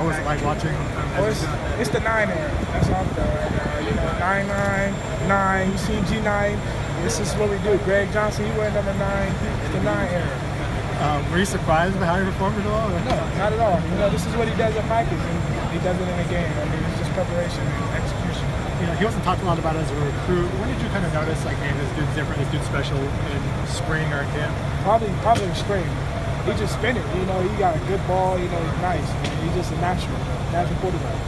What was it like watching? It's the 9 era. That's how I feel right now. You know, 9. You see G9. This is what we do. Greg Johnson, he went number 9. It's the 9 era. Were you surprised by how he performed at all? Or? No, not at all. You know, this is what he does at practice, and he does it in a game. I mean, it's just preparation and execution. You know, he wasn't talked a lot about as a recruit. When did you kind of notice, like, man, this dude's different, this dude's special in spring or in camp? Probably in spring. He just spin it. You know, he got a good ball. You know, he's nice. He's just a natural quarterback.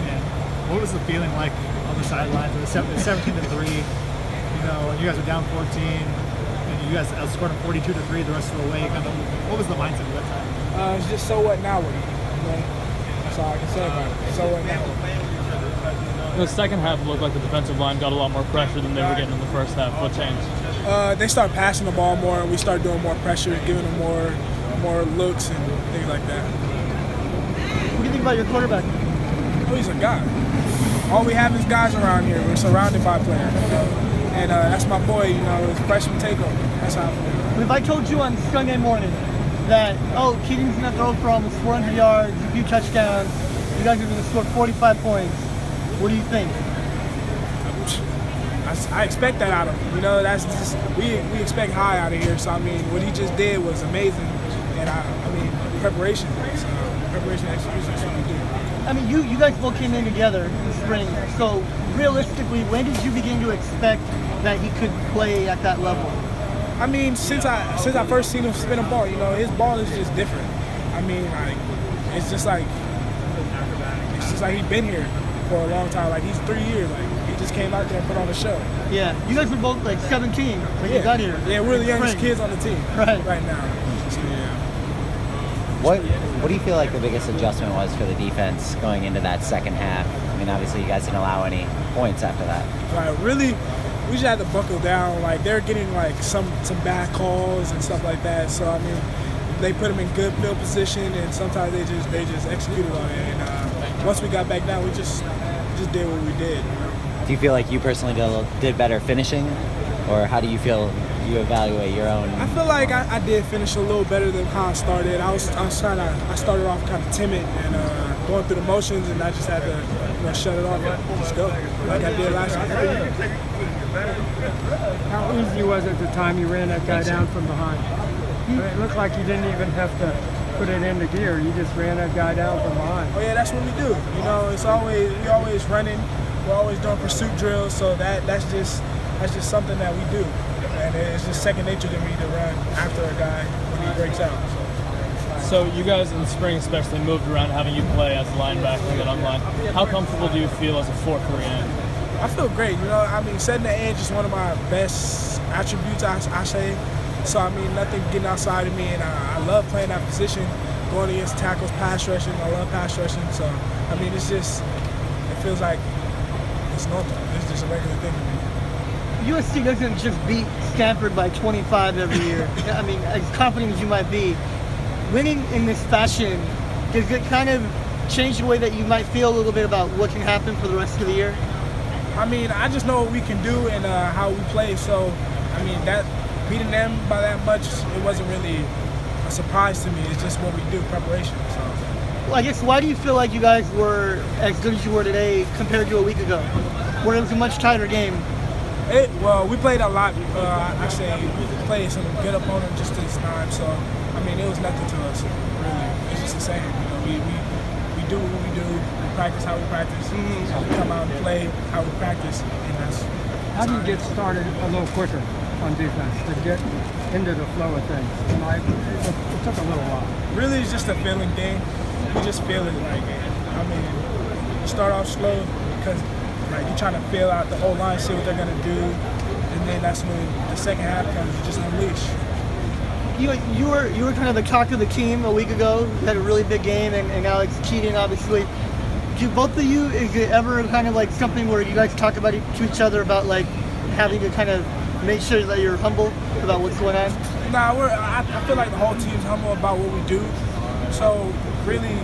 Yeah. What was the feeling like on the sidelines? It was 17-3. You know, you guys were down 14. You guys outscored them 42-3 the rest of the way. Kind of, what was the mindset at that time? It's just so what now with it. You know, that's all I can say about it. So what now? The second half looked like the defensive line got a lot more pressure than they were getting in the first half. What changed? They start passing the ball more, and we start doing more pressure, giving them more looks and things like that. What do you think about your quarterback? Oh, he's a guy. All we have is guys around here. We're surrounded by players. You know? And that's my boy, you know, his freshman takeover. That's how I feel. If I told you on Sunday morning that, Keating's going to throw for almost 400 yards, a few touchdowns, you guys are going to score 45 points, what do you think? I expect that out of him. You know, that's just, we expect high out of here. So, I mean, what he just did was amazing. And, I mean, preparation and execution is what we do. I mean, you guys both came in together in the spring. So, realistically, when did you begin to expect that he could play at that level? I mean, since I first seen him spin a ball, you know, his ball is just different. I mean, like, it's just like he's been here for a long time. Like, he's 3 years. Like, he just came out there and put on a show. Yeah, you guys were both like 17 when you got here. Yeah, we're the youngest kids on the team right now. So, yeah. What do you feel like the biggest adjustment was for the defense going into that second half? I mean, obviously you guys didn't allow any points after that. Like, really, we just had to buckle down. Like, they're getting like some bad calls and stuff like that. So I mean, they put them in good field position, and sometimes they just executed on it. And once we got back down, we just did what we did. You know? Do you feel like you personally did better finishing, or how do you feel you evaluate your own? I feel like I did finish a little better than how I started. I started off kind of timid and going through the motions, and I just had to shut it off and just go like I did last year. How easy was it the time you ran that guy down from behind? It looked like you didn't even have to put it into gear. You just ran that guy down from behind. Oh yeah, that's what we do. You know, we always running. We're always doing pursuit drills. So that's just something that we do. And it's just second nature to me to run after a guy when he breaks out. So you guys in the spring especially moved around having you play as a linebacker and then online. How comfortable do you feel as a 4-3 end? I feel great. You know, I mean, setting the edge is one of my best attributes, I say. So, I mean, nothing getting outside of me, and I love playing that position, going against tackles, pass rushing. I love pass rushing. So, I mean, it feels like it's normal. It's just a regular thing to me. USC doesn't just beat Stanford by 25 every year. I mean, as confident as you might be, winning in this fashion, does it kind of change the way that you might feel a little bit about what can happen for the rest of the year? I mean, I just know what we can do and how we play. So, I mean, that beating them by that much, it wasn't really a surprise to me. It's just what we do, preparation. So, well, I guess why do you feel like you guys were as good as you were today compared to a week ago, where it was a much tighter game? Well, we played a lot. I say we played some good opponents just this time. So, I mean, it was nothing to us. Really, it's just the same. You know, we do what we do. We practice how we practice. We come out and play how we practice, and that's. How do you get started a little quicker on defense to get into the flow of things? Tonight, it took a little while. Really, it's just a feeling thing. You just feel it. Like, I mean, you start off slow because like you're trying to feel out the whole line, see what they're gonna do, and then that's when the second half comes. You just unleash. You were kind of the talk of the team a week ago. You had a really big game, and now it's Keating, obviously. Do both of you, is it ever kind of like something where you guys talk about to each other about like having to kind of make sure that you're humble about what's going on? Nah, I feel like the whole team's humble about what we do. So really,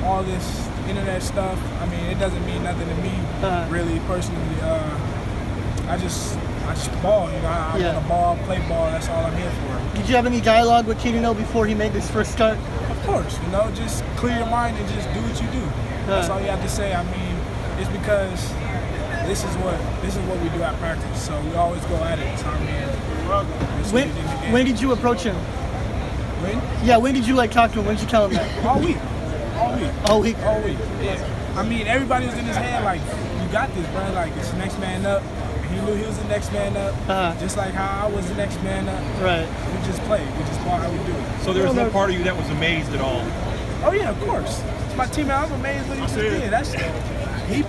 all this internet stuff, I mean, it doesn't mean nothing to me, really, personally. I just ball, you know. I want to play ball. That's all I'm here for. Did you have any dialogue with Keating before he made this first start? Of course. You know, just clear your mind and just do what you do. That's all you have to say. I mean, it's because this is what we do at practice. So we always go at it. So I mean, it's what we did in the game. When did you approach him? When? Yeah, when did you like talk to him? When did you tell him that? All week. All week. All week. All week. Yeah. I mean, everybody was in his head like, you got this, bro. Like, it's the next man up. He knew he was the next man up, just like how I was the next man up. Right. We just played. We just fought how we do it. So there was no part of you that was amazed at all? Oh yeah, of course. It's my teammate. I was amazed what he just did.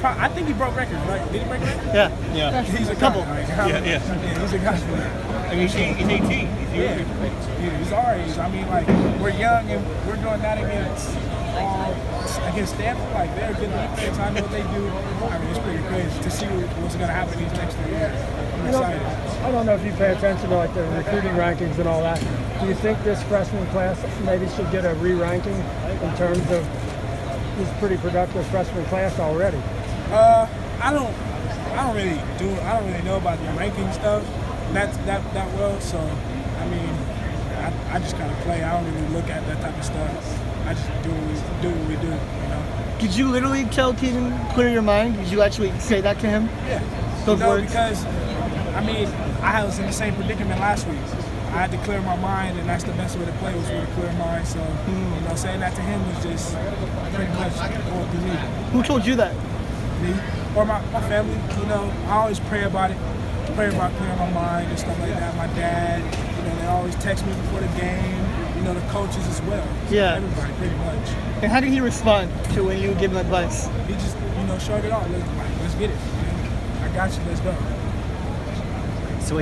I think he broke records, right? Did he break records? Yeah. Yeah. He's a couple. guy, like, Yeah. He's a guy. I mean, he's 18. He's our age. I mean, like, we're young and we're doing that against Stanford. Like, they're a good defense. I know what they do. I mean, it's pretty crazy to see what's going to happen these next 3 years. I'm excited. I don't know if you pay attention to like the recruiting rankings and all that. Do you think this freshman class maybe should get a re-ranking in terms of this pretty productive freshman class already? I don't really know about the ranking stuff that well. So I mean, I just kind of play. I don't really look at that type of stuff. I just do what we do. You know. Did you literally tell Keaton clear your mind? Did you actually say that to him? Yeah. Those words? Because I mean, I was in the same predicament last week. I had to clear my mind, and that's the best way to play was with a clear mind. So, you know, saying that to him was just pretty much going through me. Who told you that? Me or my family. You know, I always pray about it. Pray about clearing my mind and stuff like that. My dad, you know, they always text me before the game. You know, the coaches as well. So Yeah. everybody, pretty much. And how did he respond to when you give him advice? He just, you know, shrugged it off. Let's get it. Man. I got you. Let's go.